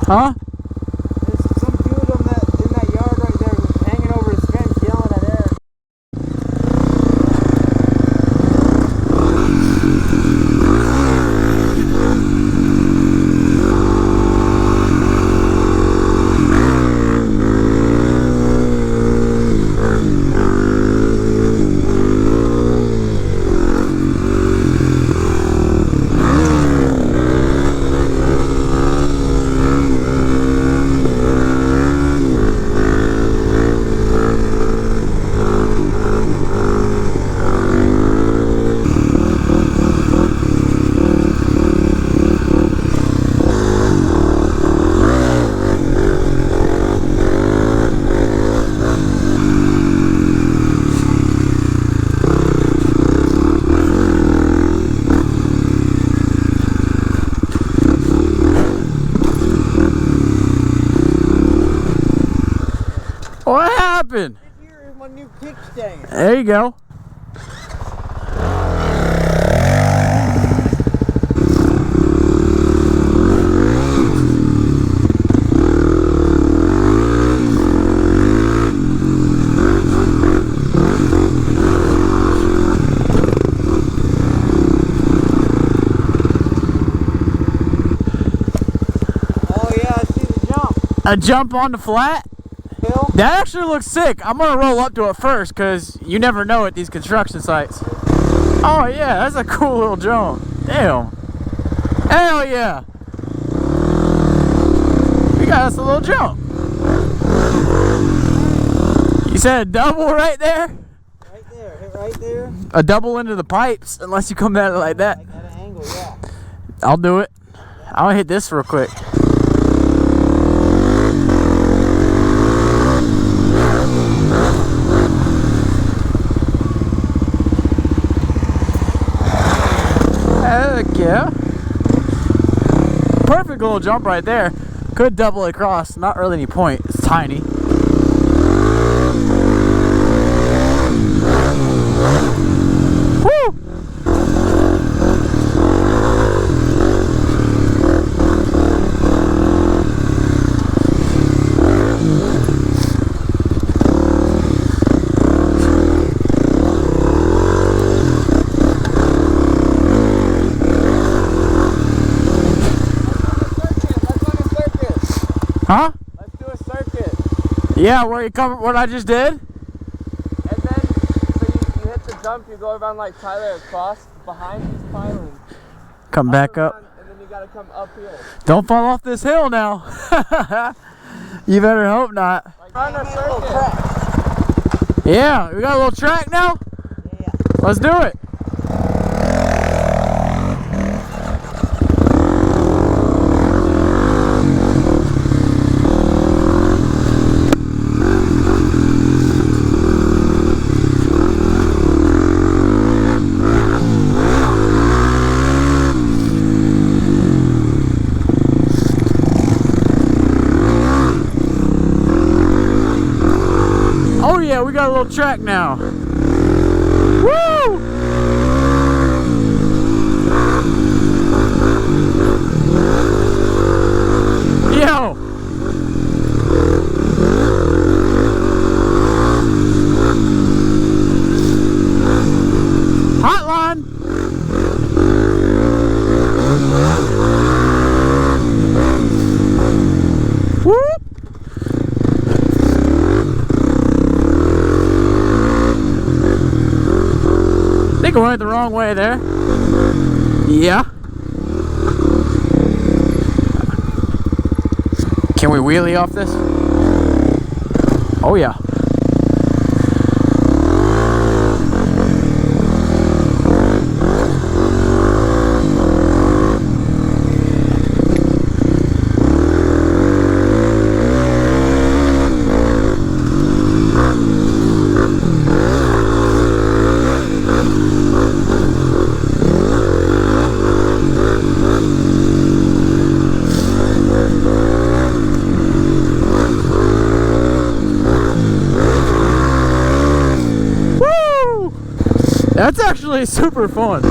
Huh? There's some dude in that yard right there hanging over his fence yelling at air. What happened? Here is my new kickstand. There you go. Oh yeah, I see the jump. A jump on the flat? Hill? That actually looks sick. I'm gonna roll up to it first because you never know at these construction sites. Oh yeah, that's a cool little jump. Damn. Hell yeah. We got us a little jump. You said a double right there? Right there, hit right there. A double into the pipes, unless you come at it like that. Like at an angle, yeah. I'll do it. I'll hit this real quick. Heck yeah. Perfect little jump right there. Could double it across, not really any point. It's tiny. Woo! Huh? Let's do a circuit. Yeah, where you come, what I just did? And then, so you hit the jump, you go around like Tyler across behind these pylons. Come back up. Around, and then you gotta come uphill. Don't fall off this hill now. You better hope not. Like on a circuit. Yeah, we got a little track now? Yeah. Let's do it. Oh yeah, we got a little track now. Woo! Yo! Hotline! Whoop! I think I went the wrong way there. Yeah. Can we wheelie off this? Oh yeah. That's actually super fun.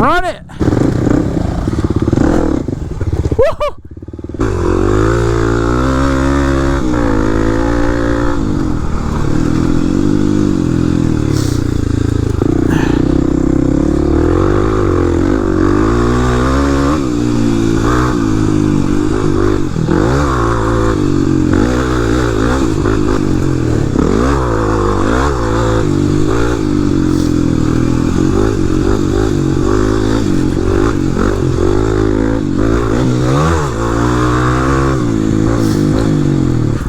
Run it! Woo!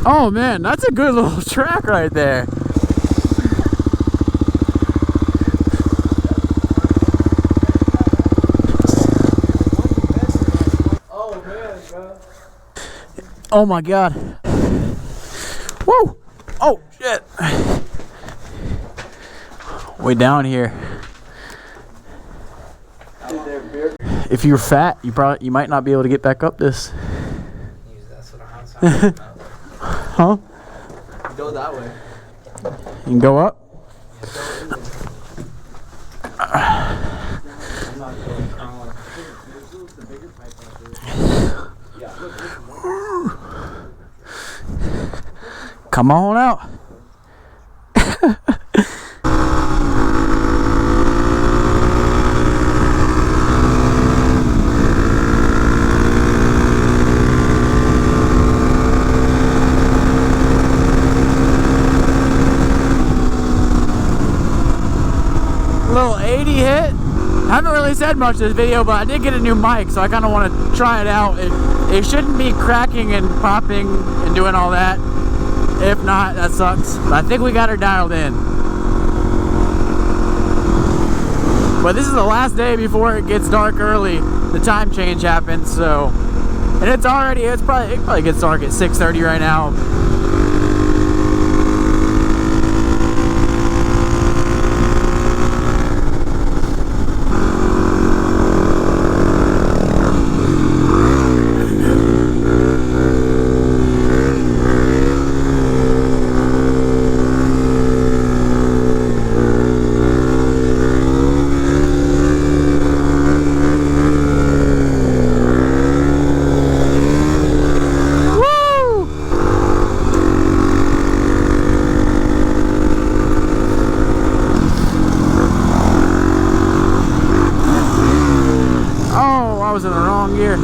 Oh man, that's a good little track right there. Oh man, bro. Oh my god. Whoa! Oh shit! Way down here. If you're fat, you might not be able to get back up this. That's what I'm talking about. Huh? Go that way. You can go up? I'm not going crawling. Come on out. Little 80 hit. I haven't really said much this video, but I did get a new mic, so I kind of want to try it out. It shouldn't be cracking and popping and doing all that. If not, that sucks. But I think we got her dialed in. But this is the last day before it gets dark early. The time change happens, so. And it probably gets dark at 6:30 right now. I was in the wrong gear.